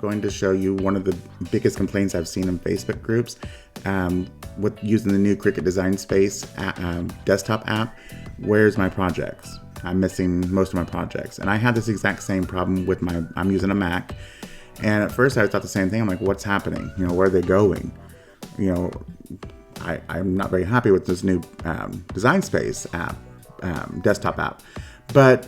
going to show you one of the biggest complaints I've seen in Facebook groups with using the new Cricut Design Space desktop app. Where's my projects? I'm missing most of my projects. And I had this exact same problem with I'm using a Mac. And at first I thought the same thing. I'm like, what's happening? You know, where are they going? You know, I'm not very happy with this new Design Space app, desktop app. But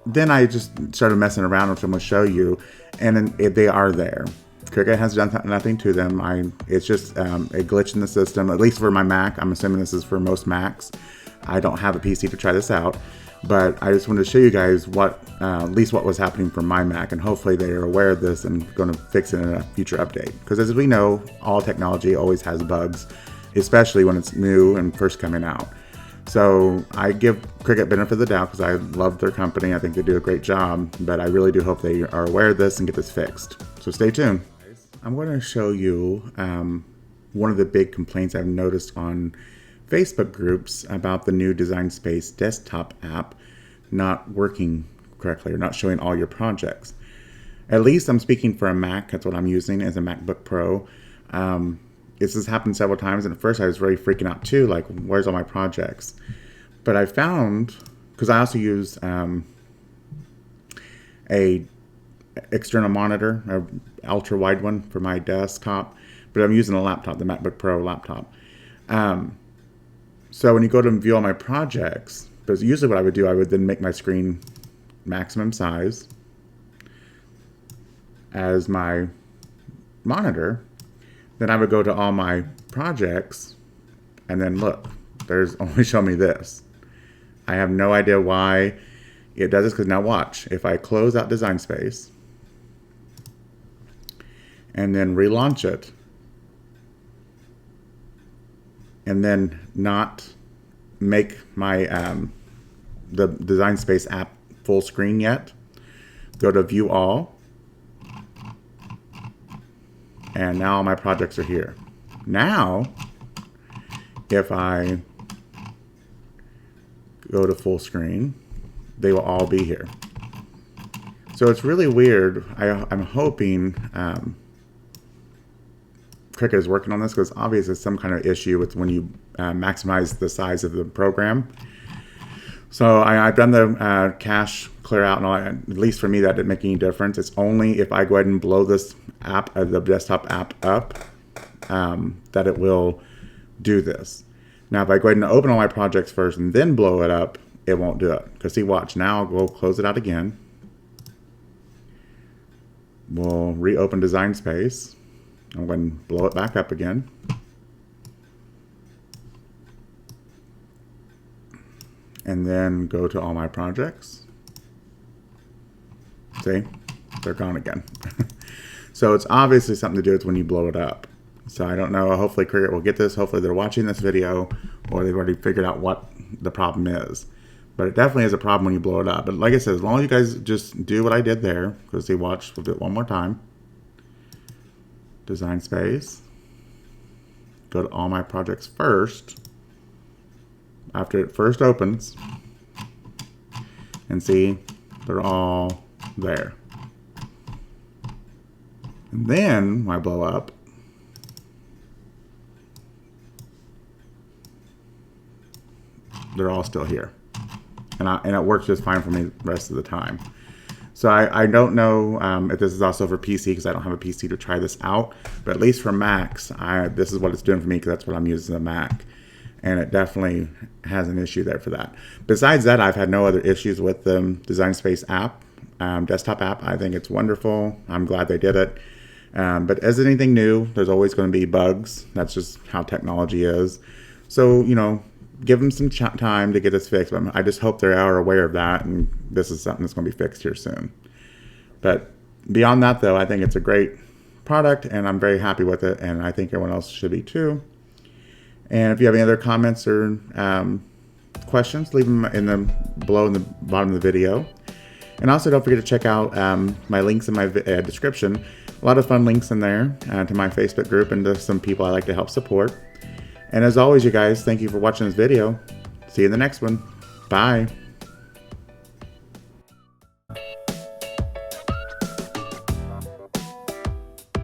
then I just started messing around, which I'm going to show you, and then they are there. Cricut has done nothing to them. It's just a glitch in the system, at least for my Mac. I'm assuming this is for most Macs. I don't have a PC to try this out, but I just wanted to show you guys at least what was happening for my Mac, and hopefully they are aware of this and going to fix it in a future update. Because as we know, all technology always has bugs, especially when it's new and first coming out. So I give Cricut benefit of the doubt because I love their company. I think they do a great job, but I really do hope they are aware of this and get this fixed. So stay tuned. I'm going to show you one of the big complaints I've noticed on Facebook groups about the new Design Space desktop app not working correctly or not showing all your projects. At least I'm speaking for a Mac. That's what I'm using as a MacBook Pro. This has happened several times, and at first I was really freaking out too, like, where's all my projects? But I found, because I also use a external monitor, an ultra wide one for my desktop, but I'm using a laptop, the MacBook Pro laptop. So when you go to view all my projects, because usually what I would do, I would then make my screen maximum size as my monitor. Then I would go to all my projects, and then look, there's only show me this. I have no idea why it does this, because now watch. If I close out Design Space and then relaunch it, and then not make my the Design Space app full screen yet, go to View All, and now all my projects are here. Now, if I go to full screen, they will all be here. So it's really weird. I'm hoping Cricut is working on this, because obviously it's some kind of issue with when you maximize the size of the program. So I've done the cache clear out and all that. At least for me, that didn't make any difference. It's only if I go ahead and blow this app, the desktop app up, that it will do this. Now, if I go ahead and open all my projects first and then blow it up, it won't do it. Because see, watch, now I'll go close it out again. We'll reopen Design Space. I'm going to blow it back up again. And then go to all my projects. See, they're gone again. So it's obviously something to do with when you blow it up. So I don't know, hopefully Cricut will get this. Hopefully they're watching this video, or they've already figured out what the problem is. But it definitely is a problem when you blow it up. But like I said, as long as you guys just do what I did there, because see, watch, we'll do it one more time. Design Space. Go to all my projects first, after it first opens, and see, they're all there. And then when I blow up, they're all still here. And it works just fine for me the rest of the time. So I don't know if this is also for PC, because I don't have a PC to try this out. But at least for Macs, this is what it's doing for me, because that's what I'm using a Mac. And it definitely has an issue there for that. Besides that, I've had no other issues with the Design Space app, desktop app. I think it's wonderful. I'm glad they did it. But as anything new, there's always going to be bugs. That's just how technology is. So, you know, give them some time to get this fixed. But I just hope they are aware of that, and this is something that's going to be fixed here soon. But beyond that, though, I think it's a great product, and I'm very happy with it, and I think everyone else should be too. And if you have any other comments or questions, leave them below in the bottom of the video. And also don't forget to check out my links in my description. A lot of fun links in there to my Facebook group and to some people I like to help support. And as always, you guys, thank you for watching this video. See you in the next one. Bye.